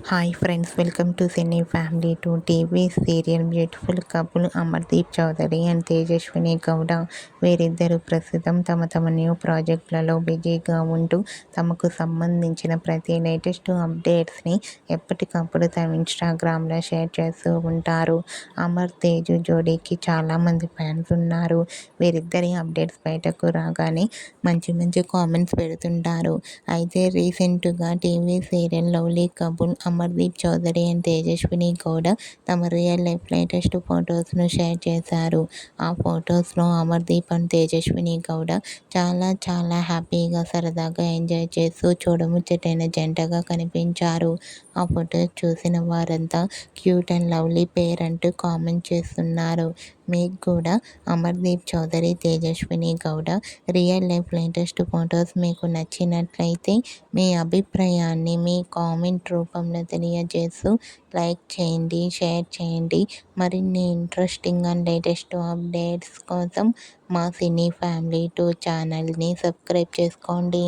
Hi friends, welcome to cine family to TV serial. Beautiful couple Amardeep Chowdary and Tejaswini Gowda వీరిద్దరూ ప్రస్తుతం తమ new ప్రాజెక్టులలో బిజీగా ఉంటూ తమకు సంబంధించిన ప్రతి లేటెస్ట్ అప్డేట్స్ని ఎప్పటికప్పుడు తమ ఇన్స్టాగ్రామ్లో షేర్ చేస్తూ ఉంటారు. అమర్ తేజు జోడీకి చాలామంది ఫ్యాన్స్ ఉన్నారు. వీరిద్దరి అప్డేట్స్ బయటకు రాగానే మంచి కామెంట్స్ పెడుతుంటారు. అయితే రీసెంట్గా TV serial lovely couple Amardeep Chowdary and Tejaswini Gowda తమ రియల్ లైఫ్ లేటెస్ట్ ఫొటోస్ను షేర్ చేశారు. ఆ ఫొటోస్లో అమర్దీప్ అండ్ తేజస్విని గౌడ చాలా హ్యాపీగా సరదాగా ఎంజాయ్ చేస్తూ చూడముచ్చటైన జంటగా కనిపించారు. ఆ ఫొటోస్ చూసిన వారంతా క్యూట్ అండ్ లవ్లీ పేర్ అంటూ కామెంట్ చేస్తున్నారు. మీకు కూడా Amardeep Chowdary, Tejaswini Gowda real life latest photos మీకు నచ్చినట్లయితే మీ అభిప్రాయాన్ని మీ కామెంట్ రూపంలో తెలియజేస్తూ లైక్ చేయండి, షేర్ చేయండి. మరిన్ని ఇంట్రెస్టింగ్ అండ్ లేటెస్ట్ అప్డేట్స్ కోసం మా సినీ ఫ్యామిలీ 2 ఛానల్ని సబ్స్క్రైబ్ చేసుకోండి.